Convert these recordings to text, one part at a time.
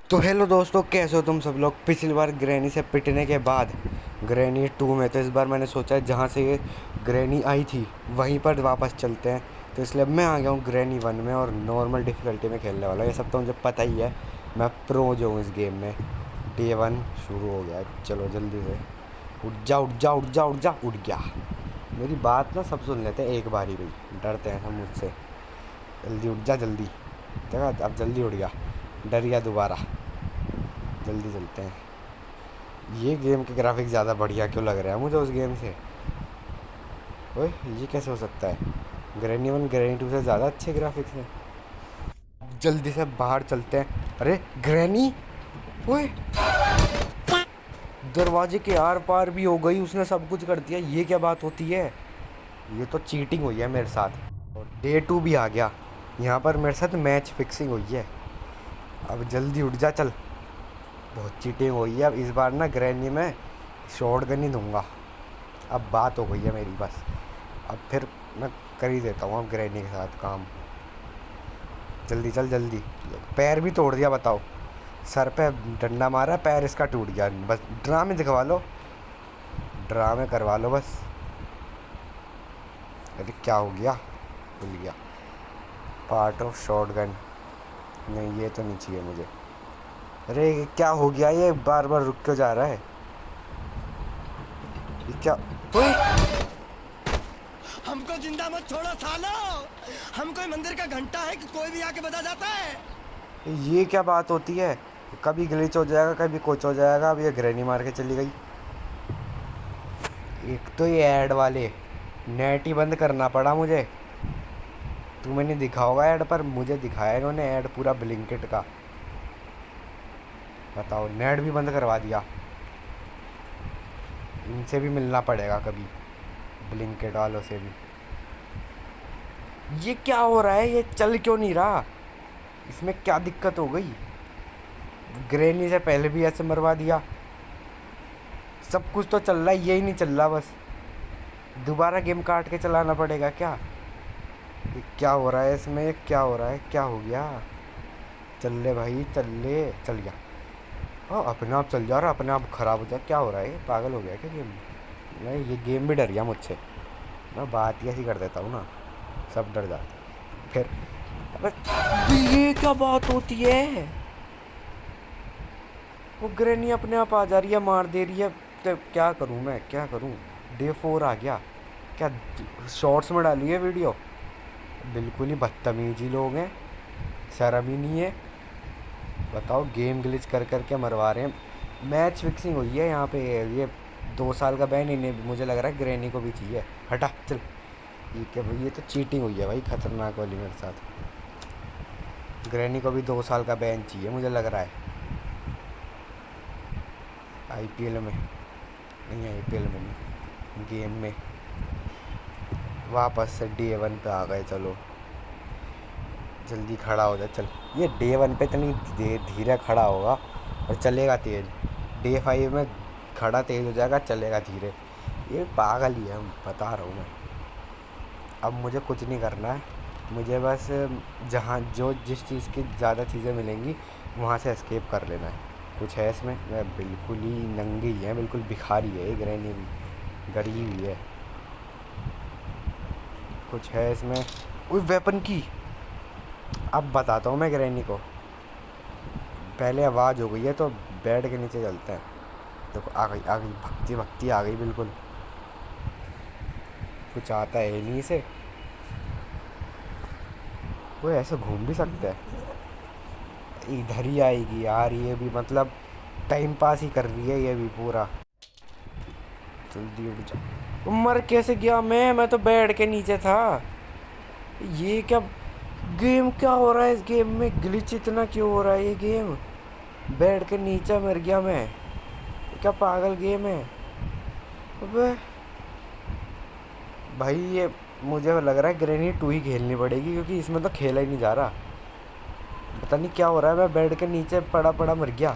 तो हेलो दोस्तों, कैसे हो तुम सब लोग। पिछली बार ग्रैनी से पिटने के बाद ग्रैनी 2 में, तो इस बार मैंने सोचा जहाँ से ये ग्रैनी आई थी वहीं पर वापस चलते हैं। तो इसलिए मैं आ गया हूँ ग्रैनी 1 में और नॉर्मल डिफ़िकल्टी में खेलने वाला हूँ। ये सब तो मुझे पता ही है, मैं प्रो जो हूँ इस गेम में। डे 1 शुरू हो गया, चलो जल्दी से। उठ जा उठ जा उठ जा उठ जा, उठ गया। मेरी बात ना सब सुन लेते हैं एक बार ही, भाई डरते हैं सब मुझसे। जल्दी उठ जा जल्दी। देखा, अब जल्दी उठ गया, डर गया दोबारा। जल्दी चलते हैं। ये गेम के ग्राफिक्स ज़्यादा बढ़िया क्यों लग रहा है मुझे उस गेम से। ओए, ये कैसे हो सकता है। ग्रैनी 1 ग्रैनी 2 से ज़्यादा अच्छे ग्राफिक्स हैं। जल्दी से बाहर चलते हैं। अरे ग्रैनी, ओए दरवाजे के आर पार भी हो गई, उसने सब कुछ कर दिया। ये क्या बात होती है, ये तो चीटिंग हुई है मेरे साथ। और डे 2 भी आ गया, यहाँ पर मेरे साथ मैच फिक्सिंग हुई है। अब जल्दी उठ जा चल। बहुत चीटिंग हुई है। अब इस बार ना ग्रैनी में शॉर्ट गन ही दूंगा। अब बात हो गई है मेरी बस। अब फिर मैं कर ही देता हूँ अब ग्रैनी के साथ काम। जल्दी चल जल्दी। पैर भी तोड़ दिया बताओ, सर पे डंडा मारा, पैर इसका टूट गया। बस ड्रामे दिखवा लो, ड्रामे करवा लो बस। अरे क्या हो गया, भूल गया। पार्ट ऑफ शॉर्ट गन, नहीं ये तो नहीं चाहिए मुझे। अरे क्या हो गया, ये बार बार रुक क्यों जा रहा है, ये क्या। ओए हमको जिंदा मत छोड़ो सालो। हम कोई मंदिर का घंटा है कि कोई भी आके बजा जाता है। ये क्या बात होती है, कभी ग्लिच हो जाएगा कभी कुछ हो जाएगा। अब ये ग्रैनी मार के चली गई। एक तो ये ऐड वाले नेट ही बंद करना पड़ा मुझे। तुम्हें नहीं दिखा होगा ऐड, पर मुझे दिखाया इन्होंने ऐड पूरा ब्लिंकिट का। बताओ, नेट भी बंद करवा दिया। इनसे भी मिलना पड़ेगा कभी, ब्लिंकिट वालों से भी। ये क्या हो रहा है, ये चल क्यों नहीं रहा, इसमें क्या दिक्कत हो गई। ग्रैनी से पहले भी ऐसे मरवा दिया। सब कुछ तो चल रहा है, यही नहीं चल रहा बस। दोबारा गेम काट के चलाना पड़ेगा क्या। ये क्या हो रहा है इसमें, ये क्या हो रहा है, क्या हो गया। चल ले भाई चल ले, चल गया। हाँ अपने आप चल जा रहा, अपने आप ख़राब हो जा। क्या हो रहा है, पागल हो गया क्या गेम। नहीं, ये गेम भी डर गया मुझसे। मैं बात ही ऐसी कर देता हूँ ना, सब डर जाते फिर। अबे ये क्या बात होती है, वो ग्रैनी अपने आप आ जा रही है, मार दे रही है। तो क्या करूँ मैं, क्या करूँ। डे 4 आ गया, क्या शॉर्ट्स में डाली है वीडियो। बिल्कुल ही बदतमीजी लोग हैं, शर्म ही नहीं है। बताओ, गेम ग्लिच कर कर के मरवा रहे हैं। मैच फिक्सिंग हुई है यहाँ पे। ये 2 साल का बैन इन्हें, मुझे लग रहा है ग्रैनी को भी चाहिए। हटा चल। ये क्या भाई, ये तो चीटिंग हुई है भाई खतरनाक वाली मेरे साथ। ग्रैनी को भी 2 साल का बैन चाहिए मुझे लग रहा है। आईपीएल में नहीं, आईपीएल में नहीं, गेम में। वापस से डे 1 पे आ गए। चलो जल्दी खड़ा हो जा चल। ये डे 1 पे इतनी धीरे खड़ा होगा और चलेगा तेज। डे 5 में खड़ा तेज हो जाएगा, चलेगा धीरे। ये पागल ही है, बता रहा हूँ मैं। अब मुझे कुछ नहीं करना है, मुझे बस जहाँ जो जिस चीज़ की ज़्यादा चीज़ें मिलेंगी वहाँ से एस्केप कर लेना है। कुछ है इसमें, मैं बिल्कुल ही नंगी है, बिल्कुल भिखारी है ये ग्रैनी भी, गरीब ही है। कुछ है इसमें, उस वेपन की। अब बताता हूँ मैं ग्रैनी को। पहले आवाज़ हो गई है तो बेड के नीचे चलते हैं। देखो आ गई, आ गई, भक्ति भक्ति आ गई बिल्कुल। कुछ आता है नहीं इसे, वो ऐसे घूम भी सकता है। इधर ही आएगी यार ये भी, मतलब टाइम पास ही कर रही है ये भी पूरा। जल्दी उठ जा। मर कैसे गया मैं तो बेड के नीचे था। ये क्या गेम, क्या हो रहा है इस गेम में, ग्लिच इतना क्यों हो रहा है ये गेम। बेड के नीचे मर गया मैं, ये क्या पागल गेम है। अबे भाई, ये मुझे लग रहा है ग्रैनी 2 ही खेलनी पड़ेगी, क्योंकि इसमें तो खेला ही नहीं जा रहा। पता नहीं क्या हो रहा है, मैं बेड के नीचे पड़ा पड़ा मर गया।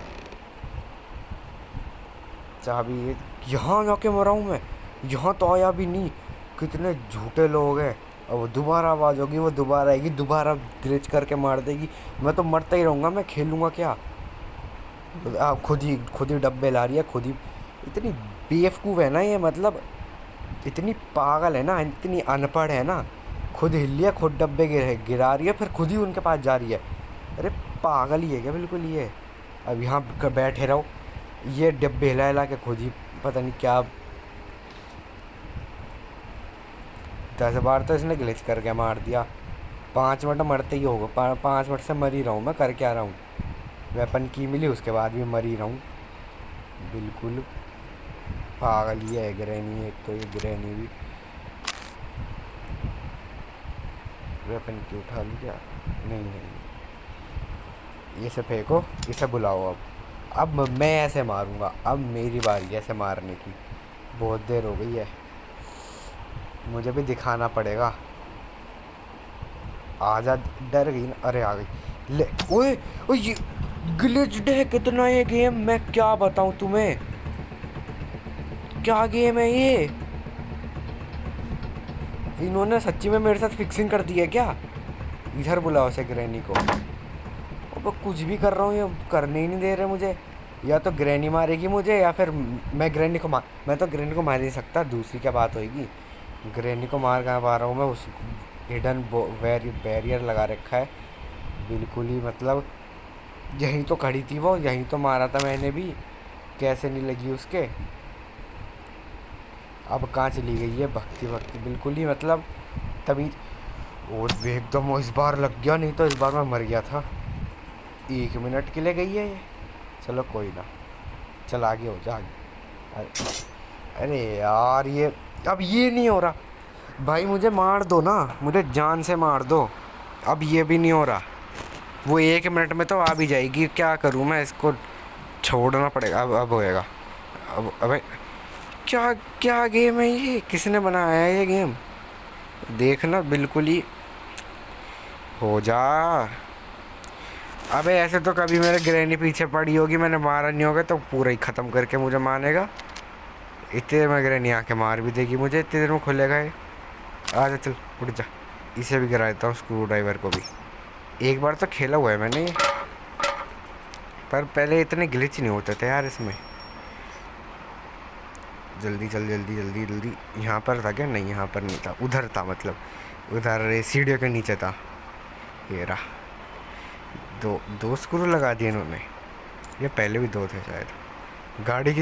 चाबी यहाँ जाके मरा हूँ मैं, यहाँ तो आया भी नहीं। कितने झूठे लोग हैं। और वो दोबारा आवाज़ होगी, वो दोबारा आएगी, दोबारा ग्लिच करके मार देगी। मैं तो मरता ही रहूँगा, मैं खेलूँगा क्या। खुद ही डब्बे ला रही है, खुद ही। इतनी बेवकूफ़ है ना ये, मतलब इतनी पागल है ना, इतनी अनपढ़ है ना। खुद हिल लिया, खुद डब्बे गिरा रही है, फिर खुद ही उनके पास जा रही है। अरे पागल ही है क्या बिल्कुल ये। अब यहाँ बैठे रहो, ये डब्बे हिला हिला के खुद ही पता नहीं क्या। 10 बार तो इसने ग्लिच करके मार दिया। 5 मिनट मरते ही होगा, 5 मिनट से मर ही रहा हूँ मैं, कर क्या रहा हूँ। वेपन की मिली उसके बाद भी मर ही रहा हूँ। बिल्कुल पागल ही है ग्रैनी। एक तो ये ग्रैनी भी। वेपन की उठा लूँ क्या? नहीं नहीं नहीं, इसे फेंको, इसे बुलाओ। अब मैं ऐसे मारूंगा, अब मेरी बारी है ऐसे मारने की। बहुत देर हो गई है, मुझे भी दिखाना पड़ेगा। आजा, डर गई ना। अरे आ गई। ले ओए ओए, ये ग्लिच्ड है कितना ये गेम, मैं क्या बताऊं तुम्हें। क्या गेम है ये। इन्होंने सच्ची में मेरे साथ फिक्सिंग कर दी है क्या। इधर बुलाओ से ग्रैनी को। अब कुछ भी कर रहा हूँ, ये करने ही नहीं दे रहे मुझे। या तो ग्रैनी मारेगी मुझे, या फिर मैं तो ग्रैनी को मार नहीं सकता, दूसरी क्या बात होगी। ग्रैनी को मार कहाँ पा रहा हूँ मैं। उस हिडन बैरियर लगा रखा है बिल्कुल ही, मतलब यहीं तो खड़ी थी वो, यहीं तो मारा था मैंने भी। कैसे नहीं लगी उसके। अब कहाँ चली गई है भक्ति भक्ति बिल्कुल ही, मतलब तभी। और एकदम इस बार लग गया, नहीं तो इस बार मैं मर गया था। 1 मिनट के लिए गई है ये। चलो कोई ना, चल आगे हो जा आगे। अरे यार ये, अब ये नहीं हो रहा भाई। मुझे मार दो ना, मुझे जान से मार दो। अब ये भी नहीं हो रहा। वो 1 मिनट में तो आ भी जाएगी, क्या करूँ मैं। इसको छोड़ना पड़ेगा। अब होएगा। अब अबे क्या क्या गेम है ये, किसने बनाया है ये गेम। देखना बिल्कुल ही हो जा। अबे ऐसे तो कभी मेरे ग्रैनी पीछे पड़ी होगी, मैंने मारा नहीं होगा तो पूरा ही ख़त्म करके मुझे मारेगा। इतनी देर में ग्रैनी आके मार भी देगी मुझे, इतनी देर में खुलेगा ये। आजा चल उठ जा। इसे भी गिरा देता हूँ, स्क्रू ड्राइवर को भी। एक बार तो खेला हुआ है मैंने ये, पर पहले इतने ग्लिच नहीं होते थे यार इसमें। जल्दी चल, जल्दी जल्दी जल्दी। यहाँ पर था क्या? नहीं यहाँ पर नहीं था, उधर था, मतलब उधर सीढ़ियों के नीचे था। ये रहा। दो दो स्क्रू लगा दिए इन्होंने, ये पहले भी 2 थे शायद। गाड़ी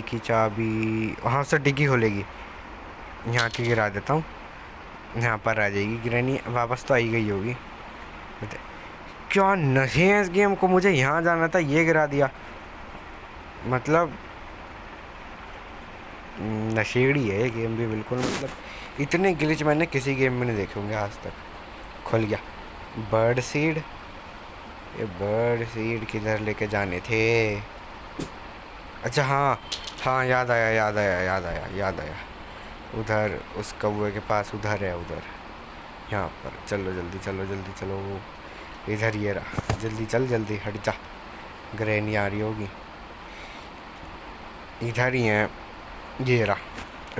की चाबी वहाँ से डिग्गी खोलेगी। यहाँ की गिरा देता हूँ, यहाँ पर आ जाएगी ग्रैनी। वापस तो आई गई होगी। क्या नशे हैं इस गेम को। मुझे यहाँ जाना था, ये गिरा दिया। मतलब नशेड़ी है ये गेम भी बिल्कुल, मतलब इतने ग्लिच मैंने किसी गेम में नहीं देखे होंगे आज तक। खुल गया। बर्ड सीड, ये बर्ड सीड किधर लेके जाने थे। अच्छा हाँ हाँ, याद आया। उधर उस कौवे के पास उधर है, उधर यहाँ पर। चलो जल्दी चलो। इधर ये रहा। जल्दी चल, जल्दी हट जा, ग्रैनी आ रही होगी। इधर ही है, ये रहा।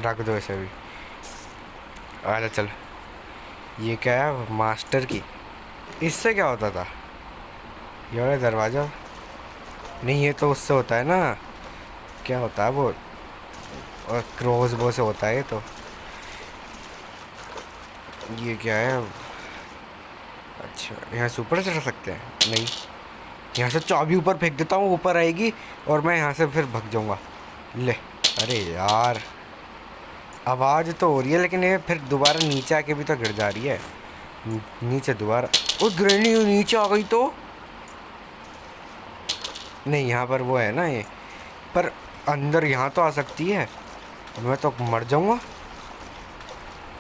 रख दो इसे भी। आजा चल। ये क्या है? मास्टर की। इससे क्या होता था? ये वाला दरवाज़ा नहीं, ये तो उससे होता है ना। क्या होता है वो? और क्रॉस बो से होता है ये तो। ये क्या है? अच्छा, यहाँ से ऊपर चढ़ सकते हैं? नहीं, यहाँ से चाबी ऊपर फेंक देता हूँ, ऊपर आएगी और मैं यहाँ से फिर भाग जाऊँगा। ले, अरे यार आवाज़ तो हो रही है, लेकिन ये फिर दोबारा नीचे आके भी तो गिर जा रही है। नीचे दोबारा। ओ ग्रैनी नीचे आ गई तो नहीं, यहाँ पर वो है ना ये, पर अंदर यहाँ तो आ सकती है। मैं तो मर जाऊँगा,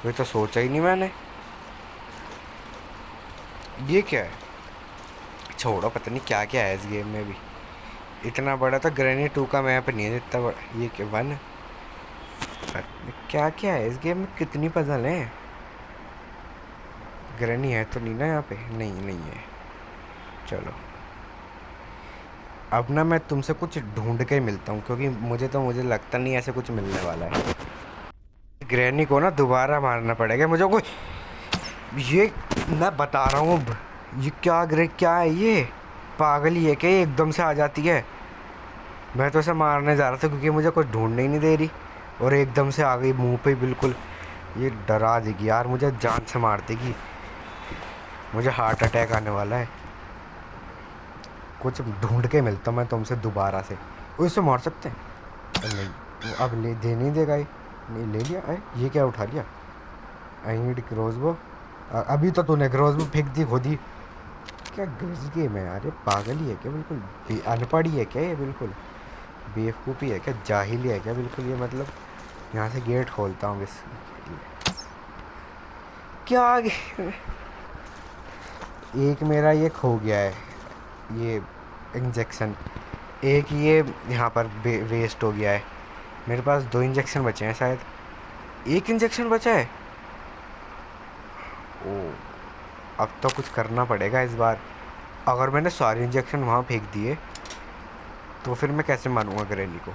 ये तो सोचा ही नहीं मैंने। ये क्या है? छोड़ो, पता नहीं क्या क्या है इस गेम में भी। इतना बड़ा तो ग्रैनी 2 का मैप नहीं है इतना बड़ा। ये क्या 1? क्या क्या है इस गेम में? कितनी पजल है। ग्रैनी है तो नहीं ना यहाँ पे? नहीं है। चलो अब ना मैं तुमसे कुछ ढूंढ के मिलता हूँ, क्योंकि मुझे लगता नहीं ऐसे कुछ मिलने वाला है। ग्रैनी को ना दोबारा मारना पड़ेगा मुझे। कोई ये मैं बता रहा हूँ, ये क्या है ये? पागल ही है क्या, ये एकदम से आ जाती है। मैं तो उसे मारने जा रहा था क्योंकि मुझे कुछ ढूंढने ही नहीं दे रही, और एकदम से आ गई मुंह पे बिल्कुल। ये डरा देगी यार, मुझे जान से मार देगी, मुझे हार्ट अटैक आने वाला है। कुछ ढूंढ के मिलता हूँ मैं तुमसे दोबारा से। उससे मार सकते हैं? नहीं, वो अब ले दे नहीं देगा ये। नहीं ले लिया। अरे ये क्या उठा लिया? I need crossbow. अभी तो तूने क्रॉसबो फेंक दी खुद ही। क्या गलत गेम है यार, ये पागल ही है क्या बिल्कुल? अनपढ़ ही है क्या ये बिल्कुल? बेवकूफ़ी है क्या, जाहिल है क्या बिल्कुल ये? मतलब यहाँ से गेट खोलता हूँ बस। क्या एक मेरा ये खो गया है, ये इंजेक्शन। एक ये यहाँ पर वेस्ट हो गया है। मेरे पास 2 इंजेक्शन बचे हैं शायद। एक इंजेक्शन बचा है। ओ, अब तो कुछ करना पड़ेगा इस बार। अगर मैंने सारे इंजेक्शन वहाँ फेंक दिए तो फिर मैं कैसे मारूंगा ग्रैनी को?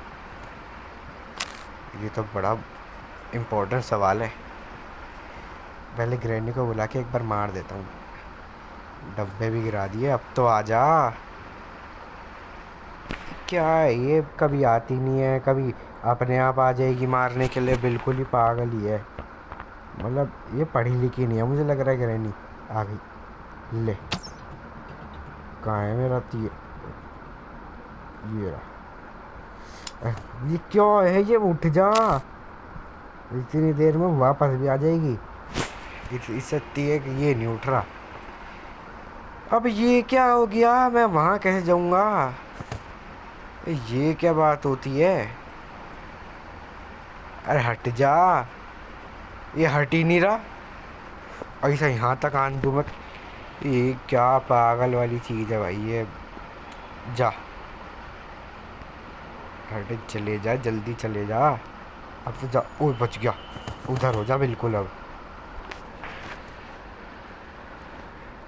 ये तो बड़ा इम्पोर्टेंट सवाल है। पहले ग्रैनी को बुला के एक बार मार देता हूँ। डब्बे भी गिरा दिए, अब तो आ जा। क्या है ये, कभी आती नहीं है, कभी अपने आप आ जाएगी मारने के लिए। बिल्कुल ही पागल ही है। मतलब ये पढ़ी लिखी नहीं है, मुझे लग रहा है ग्रैनी आ गई। ले, कहाँ है मेरा तीर? ये रहा। ये क्या है, ये उठ जा। इतनी देर में वापस भी आ जाएगी। इससे तीर ये नहीं उठ रहा। अब ये क्या हो गया, मैं वहाँ कैसे जाऊँगा? ये क्या बात होती है? अरे हट जा, ये हट ही नहीं रहा। ऐसा यहाँ तक आन दूँ मत। ये क्या पागल वाली चीज़ है भाई ये। जा, हट, चले जा, जल्दी चले जा। अब तो जा। ओ बच गया। उधर हो जा बिल्कुल।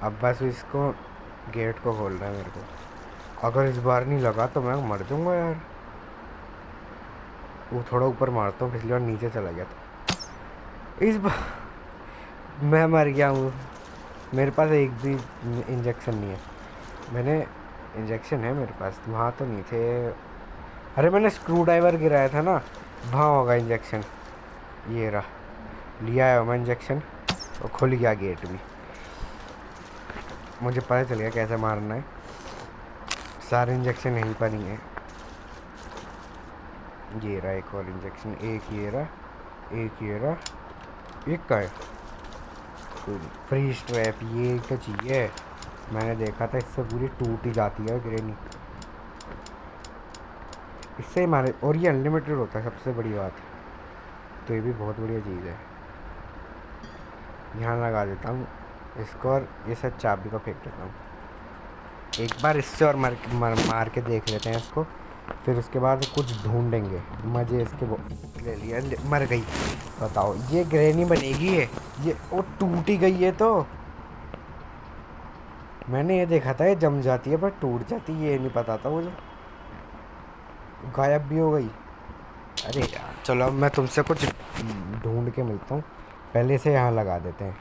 अब बस इसको गेट को खोलना है मेरे को। अगर इस बार नहीं लगा तो मैं मर जाऊंगा यार। वो थोड़ा ऊपर मारता हूँ, पिछली बार नीचे चला गया था। इस बार मैं मर गया हूँ। मेरे पास एक भी इंजेक्शन नहीं है। मैंने इंजेक्शन है मेरे पास, वहाँ तो नहीं थे। अरे मैंने स्क्रू ड्राइवर गिराया था ना, वहाँ होगा इंजेक्शन। ये रहा, लिया है मैं इंजेक्शन, और खुल गया गेट भी। मुझे पता चल गया कैसे मारना है। सारे इंजेक्शन यहीं पर ही हैं। ये रहा एक और इंजेक्शन, एक ये रहा, एक ये रहा, एक का है फ्री स्ट्रैप। ये तो चाहिए, मैंने देखा था इससे पूरी टूट ही जाती है ग्रैनी। इससे ही मारे, और ये अनलिमिटेड होता है सबसे बड़ी बात। तो ये भी बहुत बढ़िया चीज़ है। यहाँ लगा देता हूँ इसको, और ये सब चाबी को फेंक देता हूँ। एक बार इससे और मार के देख लेते हैं इसको, फिर उसके बाद कुछ ढूंढेंगे मज़े इसके। ले लिया, मर गई। बताओ ये ग्रैनी बनेगी है? ये वो टूट ही गई है। तो मैंने ये देखा था ये जम जाती है पर टूट जाती है, ये नहीं पता था मुझे। गायब भी हो गई। अरे यार चलो, अब मैं तुमसे कुछ ढूंढ के मिलता हूँ। पहले से यहाँ लगा देते हैं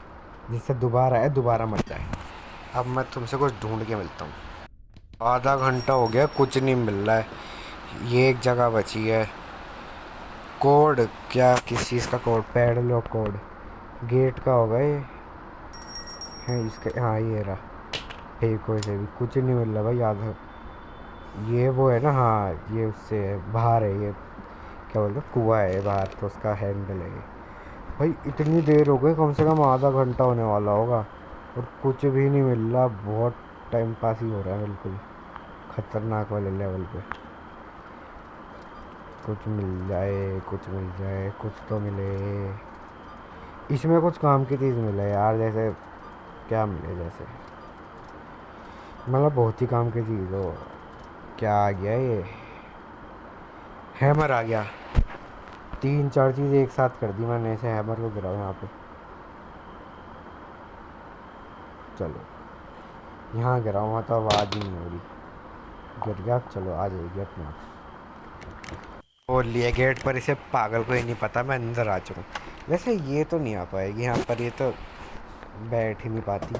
जिससे दोबारा आए, दोबारा मत जाए। अब मैं तुमसे कुछ ढूंढ के मिलता हूँ। आधा घंटा हो गया, कुछ नहीं मिल रहा है। ये एक जगह बची है। कोड क्या, किस चीज़ का कोड? पैडलॉक कोड गेट का होगा ये है इसका। हाँ ये रहा, फेंको इसे भी। कुछ नहीं मिल रहा भाई। आधा ये वो है ना, हाँ ये उससे बाहर है। ये क्या बोलते हैं, कुआं है बाहर, तो उसका हैंडल है ये। भाई इतनी देर हो गई, कम से कम आधा घंटा होने वाला होगा, और कुछ भी नहीं मिल रहा। बहुत टाइम पास ही हो रहा है बिल्कुल ख़तरनाक वाले लेवल पे। कुछ मिल जाए, कुछ मिल जाए, कुछ तो मिले। इसमें कुछ काम की चीज़ मिले यार, जैसे क्या मिले, जैसे मतलब बहुत ही काम की चीज़ हो। क्या आ गया ये? हैमर आ गया। 3-4 चीज़ एक साथ कर दी मैंने। ऐसे हैमर को गिराओ यहाँ पे। चलो यहाँ गिराओ, वहाँ तो आवाज़ ही नहीं हो रही। गिर गया, चलो आ जाएगी अपने आप। बोल लिया गेट पर, इसे पागल को ही नहीं पता मैं अंदर आ चुका हूँ। वैसे ये तो नहीं आ पाएगी यहाँ पर, ये तो बैठ ही नहीं पाती,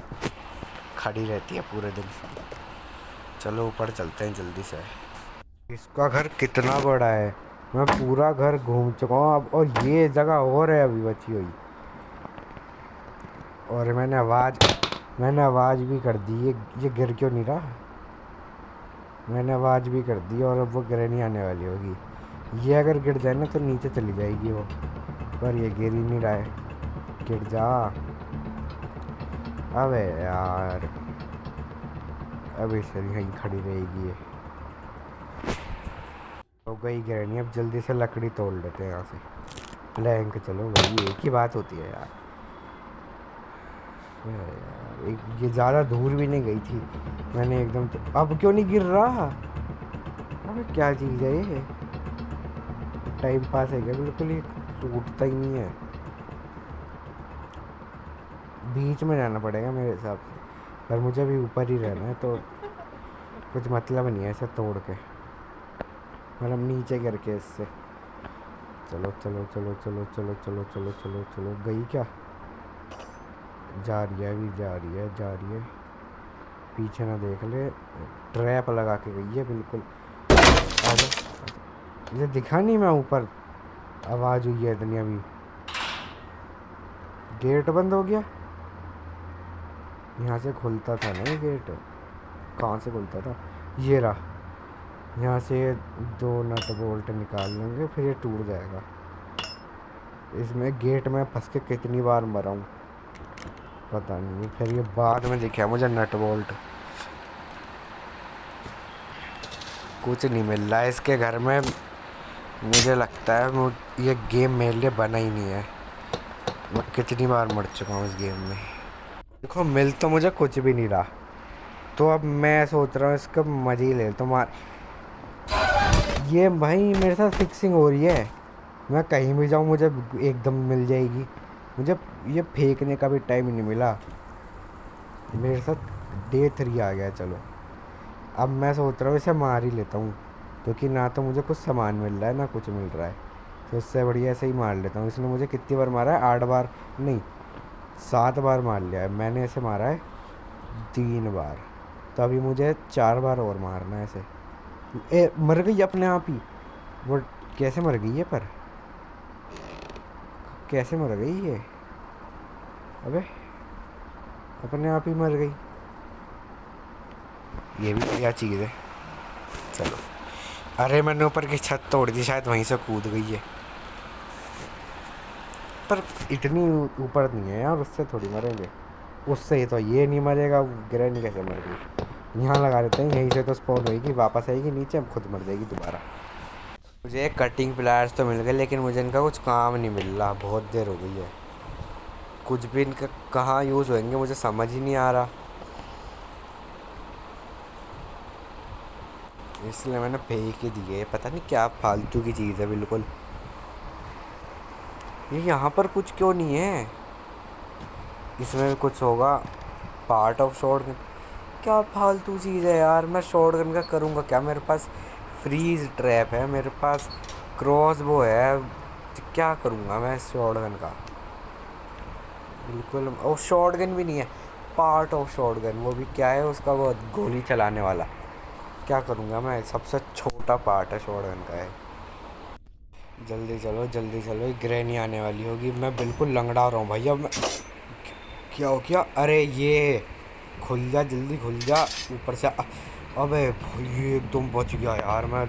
खड़ी रहती है पूरे दिन। चलो ऊपर चलते हैं जल्दी से। इसका घर कितना बड़ा है, मैं पूरा घर घूम चुका हूँ अब, और ये जगह और है अभी बची हुई। और मैंने आवाज़ भी कर दी। ये गिर क्यों नहीं रहा? मैंने आवाज़ भी कर दी और अब वो ग्रैनी आने वाली होगी। ये अगर गिर जाए ना तो नीचे चली जाएगी वो, पर ये गिर ही नहीं रहा है। गिर जा। अबे यार, अब इसे यहीं खड़ी रहेगी ये। तो गई ग्रैनी, अब जल्दी से लकड़ी तोड़ लेते हैं यहाँ से। प्लैंक, चलो भाई एक ही बात होती है यार। एक ये ज़्यादा दूर भी नहीं गई थी मैंने एकदम तो, अब क्यों नहीं गिर रहा? अबे क्या चीज़ है ये? टाइम पास है क्या? बिल्कुल ही टूटता ही नहीं है। बीच में जाना पड़ेगा मेरे हिसाब से, पर मुझे भी ऊपर ही रहना है तो कुछ मतलब नहीं है इसे तोड़ के, मतलब नीचे करके इससे। चलो चलो चलो चलो चलो चलो चलो चलो चलो, गई क्या? जा रही है, अभी जा रही है, जा रही है। पीछे ना देख ले, ट्रैप लगा के गई है बिल्कुल। ये दिखा नहीं मैं ऊपर, आवाज़ हुई है इतनी अभी। गेट बंद हो गया। यहाँ से खुलता था ना ये गेट, कहाँ से खुलता था? ये रहा। यहाँ से 2 नट बोल्ट निकाल लेंगे फिर ये टूट जाएगा। इसमें गेट में फंस के कितनी बार मरा हूँ पता नहीं। फिर ये बाद में दिखा मुझे नट बोल्ट, कुछ नहीं मिल रहा है इसके घर में। मुझे लगता है ये गेम मेरे लिए बना ही नहीं है। मैं कितनी बार मर चुका हूँ इस गेम में। देखो मिल तो मुझे कुछ भी नहीं रहा, तो अब मैं सोच रहा हूँ इसका मज़े ही ले तो मार। ये भाई मेरे साथ फिक्सिंग हो रही है, मैं कहीं भी जाऊँ मुझे एकदम मिल जाएगी। मुझे ये फेंकने का भी टाइम नहीं मिला। मेरे साथ Day 3 आ गया। चलो अब मैं सोच रहा हूँ इसे मार ही लेता हूँ, क्योंकि ना तो मुझे कुछ सामान मिल रहा है ना कुछ मिल रहा है, तो इससे बढ़िया ऐसे ही मार लेता हूँ। इसने मुझे कितनी बार मारा है? 8 बार नहीं, 7 बार मार लिया है मैंने। ऐसे मारा है 3 बार, तो अभी मुझे 4 बार और मारना है ऐसे। मर गई अपने आप ही। वो कैसे मर गई है? पर कैसे मर गई ये? अबे अपने आप ही मर गई। ये भी क्या चीज़ है? चलो, अरे मैंने ऊपर की छत तोड़ दी, शायद वहीं से कूद गई है। पर इतनी ऊपर नहीं है यार, उससे थोड़ी मरेंगे। उससे ही तो ये नहीं मरेगा, ग्रैनी कैसे मर गई? यहाँ लगा देते हैं, यहीं से तो स्पॉन होगी, वापस आएगी नीचे, अब खुद मर जाएगी दोबारा। मुझे कटिंग प्लायर्स तो मिल गए, लेकिन मुझे इनका कुछ काम नहीं मिल रहा, बहुत देर हो गई है। कुछ भी इनका कहाँ यूज़ होंगे मुझे समझ ही नहीं आ रहा, इसलिए मैंने फेंक ही दी है। पता नहीं क्या फालतू की चीज़ है बिल्कुल। ये यहाँ पर कुछ क्यों नहीं है? इसमें कुछ होगा, पार्ट ऑफ शॉर्ट गन। क्या फालतू चीज़ है यार, मैं शॉर्ट गन का करूँगा क्या? मेरे पास फ्रीज ट्रैप है, मेरे पास क्रॉस बो है, तो क्या करूँगा मैं शॉर्ट गन का? बिल्कुल। और शॉर्ट गन भी नहीं है, पार्ट ऑफ शॉर्ट गन, वो भी क्या है उसका? वो गोली चलाने वाला। क्या करूँगा मैं? सबसे छोटा पार्ट है शॉर्ट गन का है। जल्दी चलो जल्दी चलो, ग्रैनी आने वाली होगी। मैं बिल्कुल लंगड़ा रहा हूँ भैया। मैं क्या हो गया? अरे ये खुल जा, जल्दी खुल जा ऊपर से। अबे भाई ये एकदम बच गया यार। मैं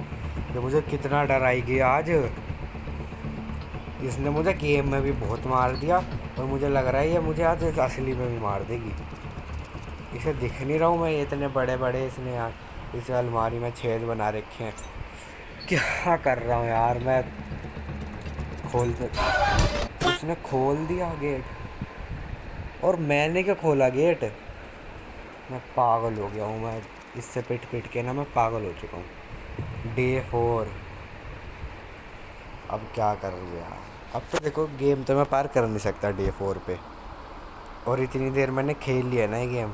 ये मुझे कितना डर आई गया आज। इसने मुझे गेम में भी बहुत मार दिया, और मुझे लग रहा है ये मुझे आज असली में भी मार देगी। इसे दिख नहीं रहा हूँ मैं, इतने बड़े बड़े इसने यार इस अलमारी में छेद बना रखे हैं। क्या कर रहा हूँ यार मैं? उसने खोल दिया गेट, और मैंने क्या खोला गेट? मैं पागल हो गया हूँ मैं, इससे पिट पिट के ना मैं पागल हो चुका हूँ। Day 4। अब क्या कर रही है यार? अब तो देखो गेम तो मैं पार कर नहीं सकता Day 4 पे, और इतनी देर मैंने खेल लिया ना ये गेम।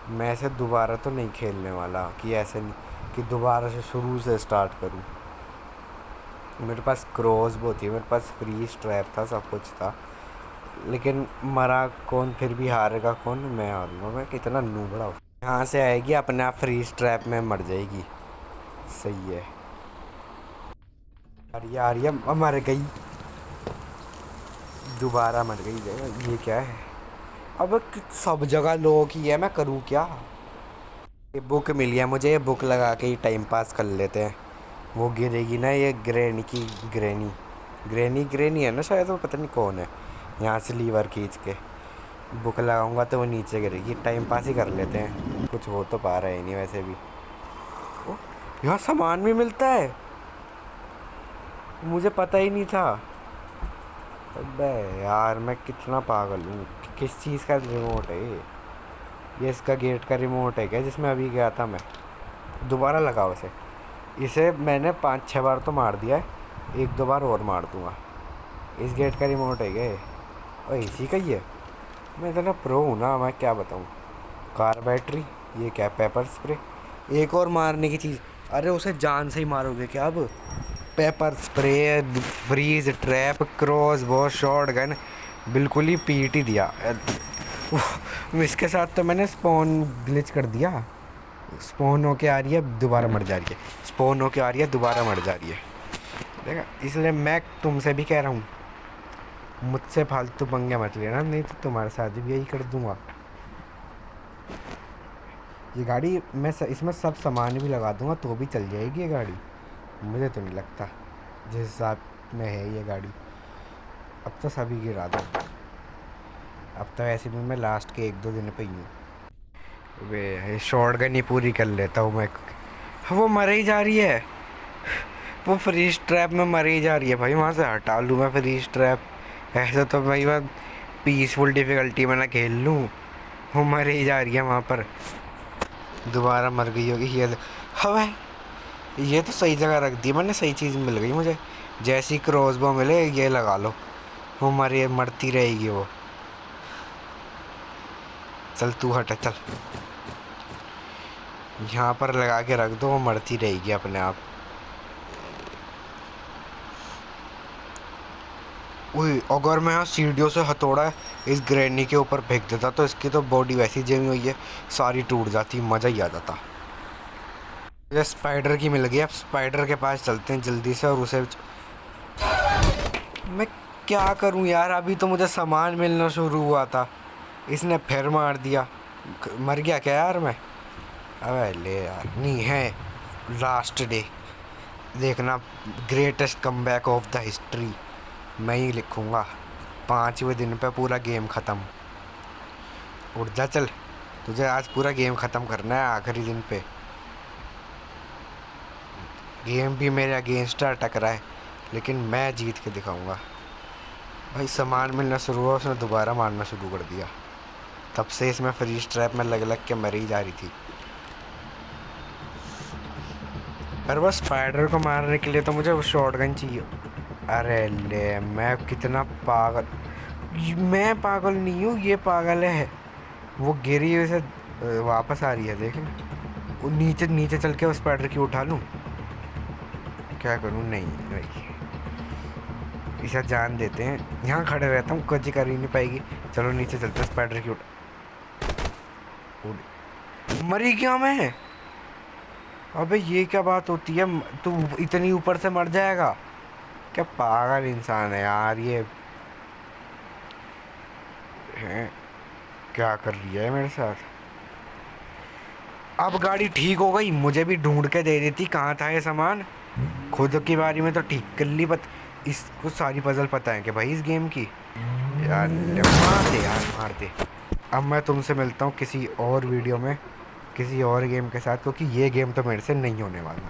मैं ऐसे दोबारा तो नहीं खेलने वाला, कि ऐसे नहीं कि दोबारा से शुरू से स्टार्ट करूँ। मेरे पास क्रॉस बो थी, मेरे पास फ्री स्ट्रैप था, सब कुछ था, लेकिन मरा कौन? फिर भी हारेगा कौन? मैं हारूंगा। मैं कितना नूबड़ा हूँ। यहाँ से आएगी अपने आप फ्रीज ट्रैप में मर जाएगी। सही है। आ रही है, मर गई, दोबारा मर गई। ये क्या है? अब सब जगह लोग ही है, मैं करूँ क्या? ये बुक मिली है मुझे, ये बुक लगा के ही टाइम पास कर लेते हैं। वो गिरेगी ना, ये ग्रैनी की ग्रैनी, ग्रैनी है ना शायद, वो पता नहीं कौन है। यहाँ से लीवर खींच के बुक लगाऊंगा तो वो नीचे गिरेगी। टाइम पास ही कर लेते हैं, कुछ हो तो पा रहा है नहीं वैसे भी। ओ, यहाँ सामान भी मिलता है, मुझे पता ही नहीं था। अबे यार मैं कितना पागल हूँ। किस चीज़ का रिमोट है ये इसका गेट का रिमोट है क्या, जिसमें अभी गया था मैं? दोबारा लगाओ इसे। इसे मैंने 5-6 बार तो मार दिया है, 1-2 बार और मार दूंगा। इस गेट का रिमोट है क्या ये? और इसी का ही है। मैं इतना प्रो हूँ ना, मैं क्या बताऊँ। कार बैटरी, ये क्या, पेपर स्प्रे, एक और मारने की चीज़। अरे उसे जान से ही मारोगे क्या अब? Pepper spray, freeze trap, cross bow, shot gun, बिल्कुल ही पीट ही दिया। इसके साथ तो मैंने स्पॉन ग्लिच कर दिया। स्पॉन होके आ रही है, दोबारा मर जा रही है, स्पॉन होके आ रही है, दोबारा मर जा रही है। देखा, इसलिए मैं तुमसे भी कह रहा हूँ, मुझसे फालतू पंगे मत लेना, नहीं तो तुम्हारे साथ भी यही कर दूंगा। ये गाड़ी मैं इसमें सब सामान भी लगा दूंगा तो भी चल जाएगी ये गाड़ी, मुझे तो नहीं लगता जिस हिसाब में है ये गाड़ी। अब तो सभी गिरा दो, अब तो ऐसे भी मैं लास्ट के 1-2 दिन पे ही हूँ। वे शॉर्ट गन ही पूरी कर लेता हूँ मैं। वो मर ही जा रही है, वो फ्रीज ट्रैप में मर ही जा रही है भाई। वहाँ से हटा लूँ मैं फ्रीज ट्रैप, ऐसा तो भाई मैं पीसफुल डिफ़िकल्टी में ना खेल लूँ। वो मर ही जा रही है वहाँ पर, दोबारा मर गई होगी ये। हवा, ये तो सही जगह रख दी मैंने, सही चीज़ मिल गई मुझे। जैसी क्रॉसबो मिले ये लगा लो, वो मरती रहेगी वो। चल तू हट, चल यहाँ पर लगा के रख दो, वो मरती रहेगी अपने आप। ओए अगर मैं यहाँ सीढ़ियों से हथौड़ा इस ग्रैनी के ऊपर फेंक देता तो इसकी तो बॉडी वैसी जमी हुई है, सारी टूट जाती, मज़ा ही आ जाता। मुझे स्पाइडर की मिल गई, अब स्पाइडर के पास चलते हैं जल्दी से। और उसे मैं क्या करूं यार, अभी तो मुझे सामान मिलना शुरू हुआ था, इसने फिर मार दिया। मर गया क्या यार मैं? अबे ले यार, नहीं है लास्ट डे, देखना greatest comeback of the history मैं ही लिखूँगा। 5वें दिन पे पूरा गेम ख़त्म। उठ जा चल, तुझे आज पूरा गेम ख़त्म करना है आखिरी दिन पे। गेम भी मेरे अगेंस्ट अटक रहा है, लेकिन मैं जीत के दिखाऊंगा। भाई सामान मिलना शुरू हुआ, उसने दोबारा मारना शुरू कर दिया। तब से इसमें फ्रीज ट्रैप में लग लग के मर ही जा रही थी। पर बस स्पाइडर को मारने के लिए तो मुझे वो शॉटगन चाहिए। अरे ले, मैं कितना पागल, मैं पागल नहीं हूँ, ये पागल है। वो गिरी हुई से वापस आ रही है, देखें। वो नीचे नीचे चल के उस स्पाइडर की उठा लूँ, क्या करूँ? नहीं नहीं, इसे जान देते हैं, यहाँ खड़े रहता हूँ, कुछ कर ही नहीं पाएगी। चलो नीचे चलते हैं, स्पाइडर की मरी क्या मैं? अबे ये क्या बात होती है, तू इतनी ऊपर से मर जाएगा क्या? पागल इंसान है यार ये है, क्या कर रही है मेरे साथ? अब गाड़ी ठीक हो गई, मुझे भी ढूंढ के दे देती कहाँ था ये सामान। खुद की बारी में तो ठीक कर ली, इसको सारी पजल पता है कि भाई इस गेम की। यार मार दे यार, मार दे। अब मैं तुमसे मिलता हूँ किसी और वीडियो में, किसी और गेम के साथ, क्योंकि ये गेम तो मेरे से नहीं होने वाला।